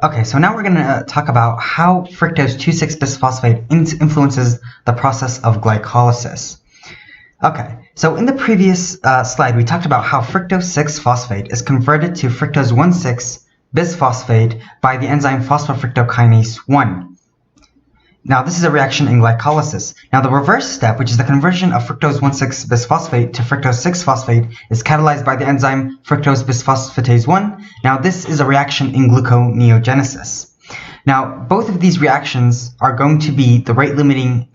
Okay, so now we're going to talk about how fructose 2,6-bisphosphate influences the process of glycolysis. Okay, so in the previous slide, we talked about how fructose 6-phosphate is converted to fructose 1,6-bisphosphate by the enzyme phosphofructokinase 1. Now, this is a reaction in glycolysis. Now, the reverse step, which is the conversion of fructose 1,6-bisphosphate to fructose 6-phosphate, is catalyzed by the enzyme fructose bisphosphatase 1. Now, this is a reaction in gluconeogenesis. Now, both of these reactions are going to be the rate-limiting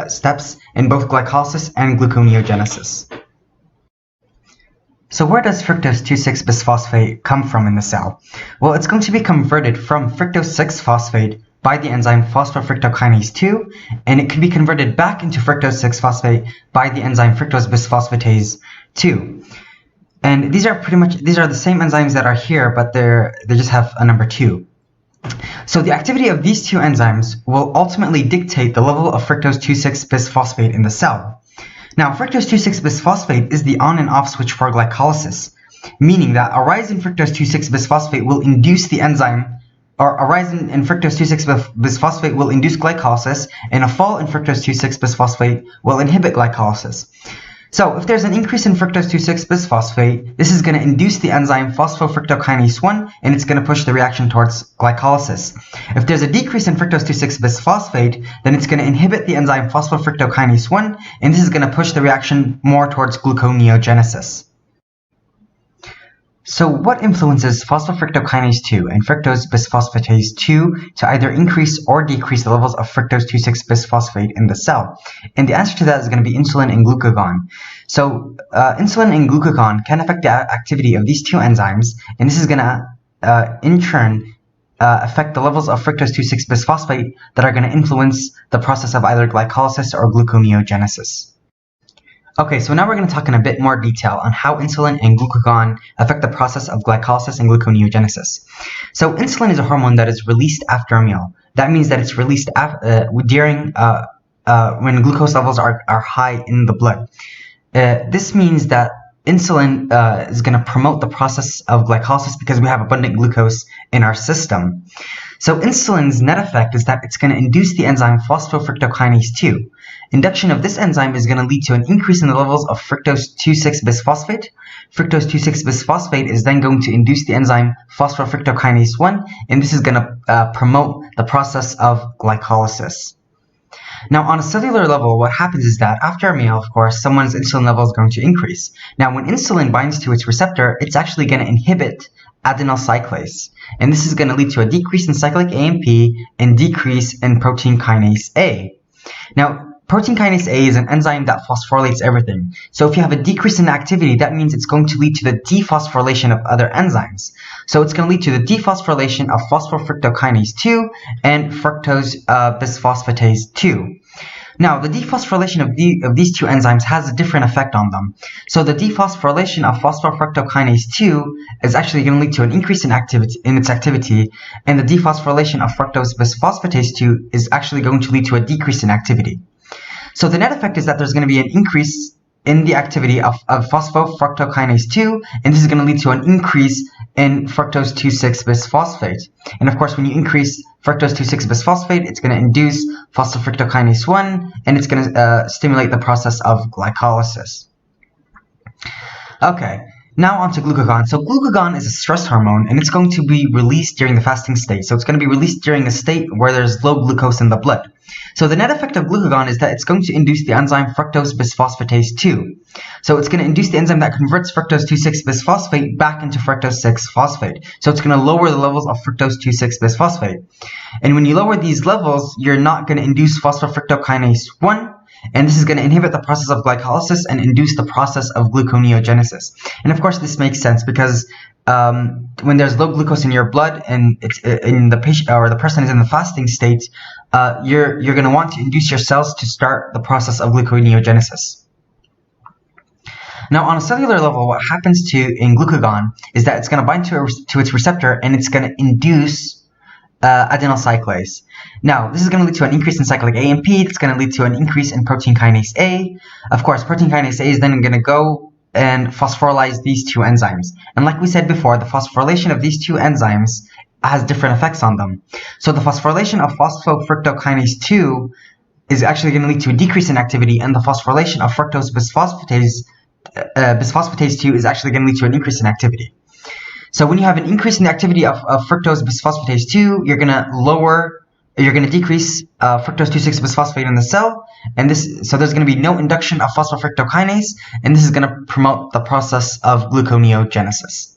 steps in both glycolysis and gluconeogenesis. So where does fructose 2,6-bisphosphate come from in the cell? Well, it's going to be converted from fructose 6-phosphate by the enzyme phosphofructokinase 2, and it can be converted back into fructose 6-phosphate by the enzyme fructose bisphosphatase 2. And these are the same enzymes that are here, but they just have a number 2. So the activity of these two enzymes will ultimately dictate the level of fructose 2,6-bisphosphate in the cell. Now, fructose 2,6-bisphosphate is the on and off switch for glycolysis, meaning that a rise in fructose 2,6-bisphosphate will induce the enzyme, or a rise in fructose 2,6-bisphosphate will induce glycolysis, and a fall in fructose 2,6-bisphosphate will inhibit glycolysis. So if there's an increase in fructose 2,6-bisphosphate, this is going to induce the enzyme phosphofructokinase 1, and it's going to push the reaction towards glycolysis. If there's a decrease in fructose 2,6-bisphosphate, then it's going to inhibit the enzyme phosphofructokinase 1, and this is going to push the reaction more towards gluconeogenesis. So what influences phosphofructokinase 2 and fructose bisphosphatase 2 to either increase or decrease the levels of fructose 2,6-bisphosphate in the cell? And the answer to that is going to be insulin and glucagon. So insulin and glucagon can affect the activity of these two enzymes, and this is going to, in turn, affect the levels of fructose 2,6-bisphosphate that are going to influence the process of either glycolysis or gluconeogenesis. Okay, so now we're going to talk in a bit more detail on how insulin and glucagon affect the process of glycolysis and gluconeogenesis. So insulin is a hormone that is released after a meal. That means that it's released during when glucose levels are high in the blood. This means that insulin is going to promote the process of glycolysis because we have abundant glucose in our system. So insulin's net effect is that it's going to induce the enzyme phosphofructokinase 2. Induction of this enzyme is going to lead to an increase in the levels of fructose 2,6-bisphosphate. Fructose 2,6-bisphosphate is then going to induce the enzyme phosphofructokinase 1, and this is going to promote the process of glycolysis. Now, on a cellular level, what happens is that after a meal, of course, someone's insulin level is going to increase. Now, when insulin binds to its receptor, it's actually going to inhibit adenyl cyclase, and this is going to lead to a decrease in cyclic AMP and decrease in protein kinase A. Now, protein kinase A is an enzyme that phosphorylates everything. So if you have a decrease in activity, that means it's going to lead to the dephosphorylation of other enzymes. So it's going to lead to the dephosphorylation of phosphofructokinase 2 and fructose bisphosphatase 2. Now, the dephosphorylation of these two enzymes has a different effect on them. So the dephosphorylation of phosphofructokinase 2 is actually going to lead to an increase in its activity, and the dephosphorylation of fructose bisphosphatase 2 is actually going to lead to a decrease in activity. So the net effect is that there's going to be an increase in the activity of phosphofructokinase 2, and this is going to lead to an increase in fructose 2,6-bisphosphate. And of course, when you increase fructose 2,6-bisphosphate, it's going to induce phosphofructokinase 1, and it's going to stimulate the process of glycolysis. Okay, now on to glucagon. So glucagon is a stress hormone, and it's going to be released during the fasting state. So it's going to be released during a state where there's low glucose in the blood. So the net effect of glucagon is that it's going to induce the enzyme fructose bisphosphatase 2. So it's going to induce the enzyme that converts fructose 2,6-bisphosphate back into fructose 6-phosphate. So it's going to lower the levels of fructose 2,6-bisphosphate. And when you lower these levels, you're not going to induce phosphofructokinase 1, and this is going to inhibit the process of glycolysis and induce the process of gluconeogenesis. And of course, this makes sense because when there's low glucose in your blood and it's in the patient or the person is in the fasting state, you're going to want to induce your cells to start the process of gluconeogenesis. Now, on a cellular level, what happens in glucagon is that it's going to bind to its receptor, and it's going to induce adenyl cyclase. Now, this is going to lead to an increase in cyclic AMP. It's going to lead to an increase in protein kinase A. Of course, protein kinase A is then going to go and phosphorylize these two enzymes. And like we said before, the phosphorylation of these two enzymes has different effects on them. So the phosphorylation of phosphofructokinase 2 is actually going to lead to a decrease in activity, and the phosphorylation of fructose bisphosphatase 2 is actually going to lead to an increase in activity. So when you have an increase in the activity of fructose bisphosphatase 2, you're going to decrease fructose 2,6 bisphosphate in the cell, and so there's going to be no induction of phosphofructokinase, and this is going to promote the process of gluconeogenesis.